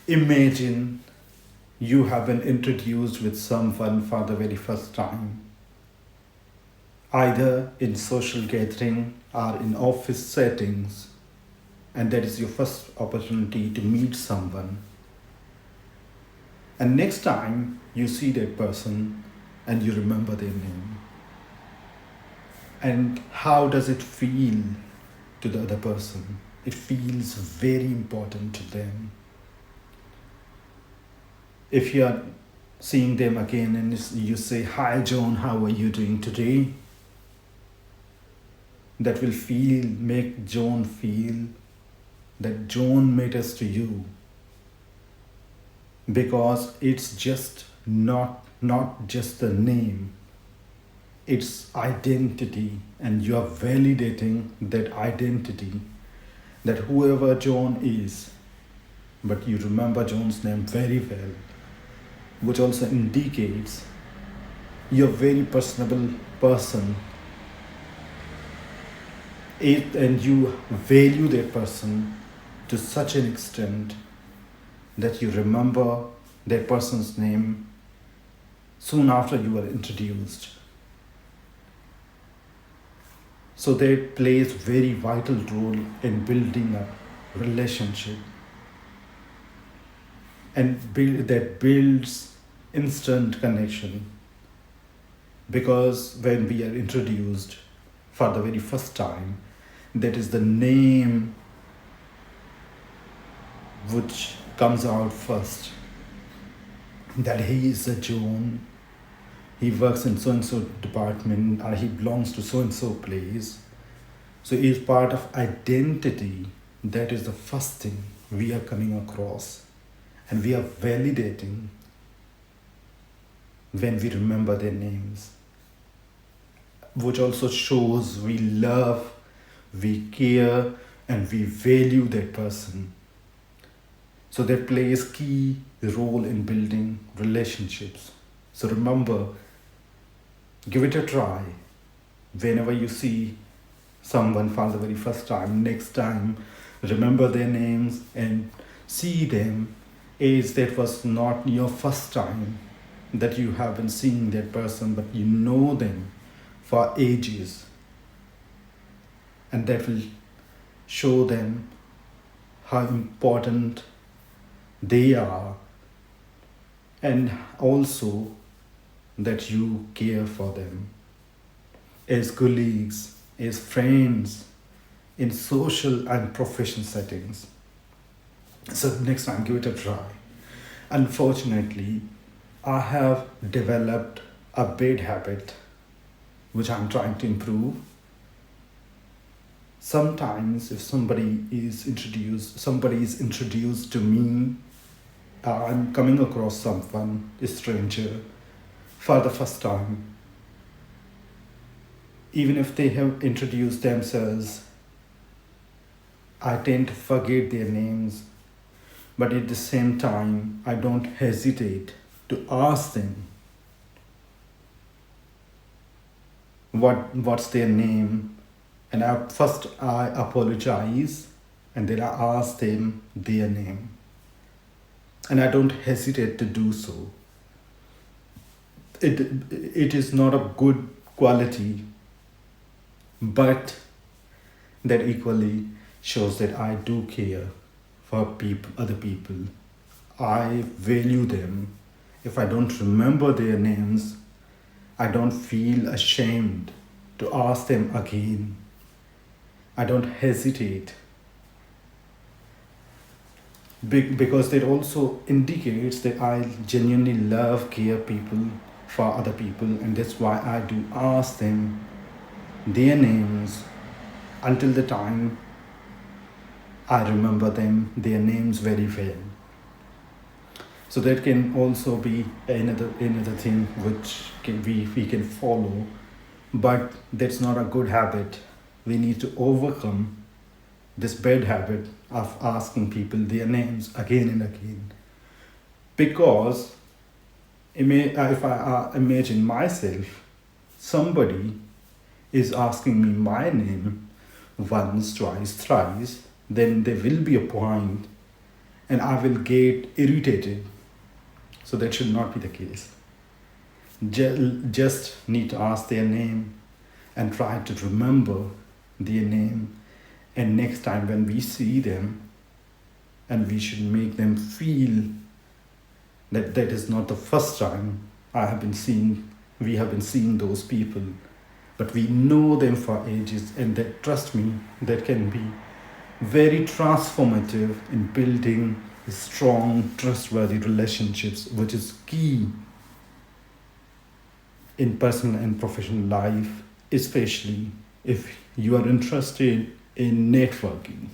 Imagine you have been introduced with someone for the very first time, either in social gathering or in office settings, and that is your first opportunity to meet someone. And next time you see that person and you remember their name. And how does it feel to the other person? It feels very important to them. If you are seeing them again and you say, "Hi John, how are you doing today?" That will make John feel that John matters to you, because it's just not just the name, it's identity, and you are validating that identity, that whoever John is, but you remember John's name very well, which also indicates you're a very personable person, and you value that person to such an extent that you remember that person's name soon after you were introduced. So that plays very vital role in building a relationship, and that builds instant connection, because when we are introduced for the very first time, that is the name which comes out first, that he is a John, he works in so and so department, or he belongs to so and so place. So he is part of identity. That is the first thing we are coming across, and we are validating when we remember their names, which also shows we love, we care, and we value that person. So that plays key role in building relationships. So remember, give it a try. Whenever you see someone for the very first time, next time, remember their names and see them as that was not your first time that you have been seeing that person, but you know them for ages. And that will show them how important they are, and also that you care for them as colleagues, as friends, in social and professional settings. So next time, give it a try. Unfortunately, I have developed a bad habit which I'm trying to improve. Sometimes if somebody is introduced to me, I'm coming across someone, a stranger, for the first time. Even if they have introduced themselves, I tend to forget their names, but at the same time, I don't hesitate to ask them what's their name, and I apologize, and then I ask them their name, and I don't hesitate to do so. It is not a good quality, but that equally shows that I do care for other people. I value them. If I don't remember their names, I don't feel ashamed to ask them again. I don't hesitate, because that also indicates that I genuinely love, care people for other people, and that's why I do ask them their names until the time I remember their names very well. So that can also be another thing which we can follow, but that's not a good habit. We need to overcome this bad habit of asking people their names again and again, because if I imagine myself, somebody is asking me my name once, twice, thrice, then there will be a point and I will get irritated. So that should not be the case. Just need to ask their name and try to remember their name. And next time when we see them, and we should make them feel that that is not the first time we have been seeing those people, but we know them for ages, and that, trust me, that can be very transformative in building strong, trustworthy relationships, which is key in personal and professional life, especially if you are interested in networking.